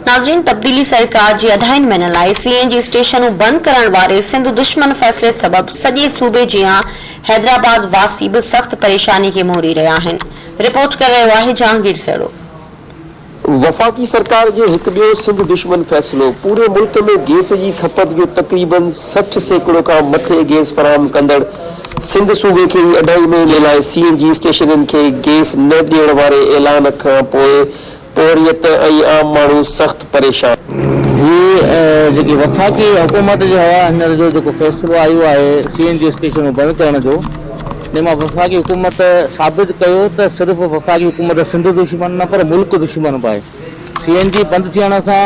नाज़रीन, तब्दीली सरकार जी अढाई महीननि लाइ CNG स्टेशनूं बंद करण वारे सिंध दुश्मन फैसले सबब सॼे सूबे जियां हैदराबाद वासी भी सख्त परेशानी के मोहरी रहिया आहिनि। रिपोर्ट कर रहियो आहे जहांगीर सेड़ो। वफाकी सरकार जो एक बियो सिंध दुश्मन फैसलो पूरे मुल्क में गैस की खपत जो तकरीबन 60% का मथे गैस फराहम कंदड़ सिंध सूबे के अढाई महीने लाइ CNG स्टेशनन के गैस न ॾियण वारे ऐलान खां पोइ पोरियत ऐं आम माण्हू सख्त परेशान। ये वफाकी हुकूमत जो हींअर जो फैसलो आयो है CNG स्टेशन बंद करण जो, मां वफाकी हुकूमत साबित कयो त सिर्फ़ वफाकी हुकूमत सिंध दुश्मन न पर मुल्क दुश्मन बि आहे। CNG बंद थियण सां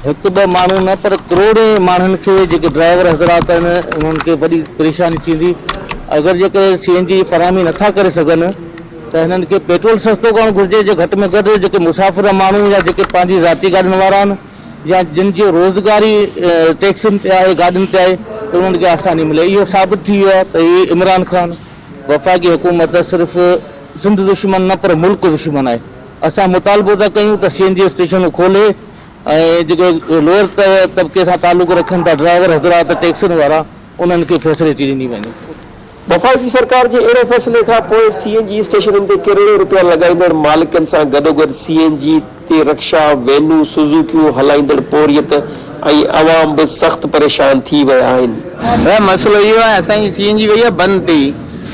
हिकु ॿ माण्हू न पर करोड़े माण्हुनि खे जेके ड्राइवर हज़रात आहिनि उन्हनि खे वॾी परेशानी थींदी। अगरि जेकर CNG फराहमी नथा करे सघनि त हिननि खे पेट्रोल सस्तो करणु घुरिजे, जे घटि में घटि जेके मुसाफ़िर माण्हू या जेके पंहिंजी ज़ाती गाॾियुनि वारा आहिनि या जिन जो रोज़गारी टैक्सियुनि ते आहे, गाॾियुनि ते आहे, त उन्हनि खे आसानी मिले। इहो साबित थी वियो आहे त इहे इमरान ख़ान वफ़ाकी हुकूमत सिर्फ़ सिंध दुश्मन न पर मुल्क दुश्मन आहे। असां मुतालबो था कयूं त CNG स्टेशन खोले ऐं जेके लोअर तबके सां तालुक़ रखनि था ड्राइवर हज़रात टैक्सियुनि वारा उन्हनि खे फैसिलिटी ॾिनी वञे। वफाकी सरकार के अड़े फैसले का CNG स्टेशनन ते करोड़ों रुपया लगाईंदड़ मालिकन सां गॾोगॾु CNG ते रिक्शा वैनू सुजुकियूं हलाईंदड़ पोरियत ऐं आवाम भी सख्त परेशान थी विया आहिनि। मसलो इहो आहे असांजी CNG वई आहे बंद थी,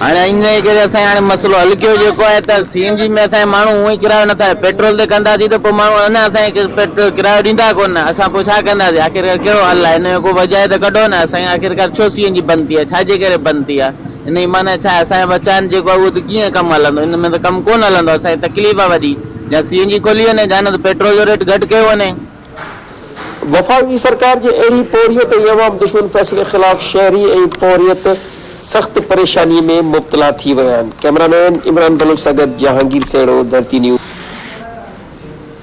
हाणे इन करे असां हाणे मसलो हल कयो जेको आहे त CNG में असांजे माण्हू उहो ई किरायो नथा, पेट्रोल ते कंदासीं त पोइ माण्हू अञा असांखे पेट्रोल किरायो ॾींदा कोन, असां पोइ छा कंदासीं? आख़िरकार कहिड़ो हल आहे? हिन जो को वजह त कढो न। असांखे आख़िरकार छो CNG बंद थी आहे, छाजे करे बंद थी आहे? इन जी माना छा आहे? असांजे बच्चनि जेको आहे उहो त कीअं कमु हलंदो? इन में त कमु कोन हलंदो। असांजी तकलीफ़ आहे वॾी, या CNG खोली वञे या न त पेट्रोल जो रेट घटि कयो वञे। वफाकी सरकार के अड़ी पोरियत ऐं अवाम दुश्मन फैसले खिलाफ शहरी ऐं पोरियत सख्त परेशानी में मुब्तला थी विया आहिनि। कैमरामैन इमरान बलोच सां गॾु जहांगीर सेड़ो, धरती न्यूज़।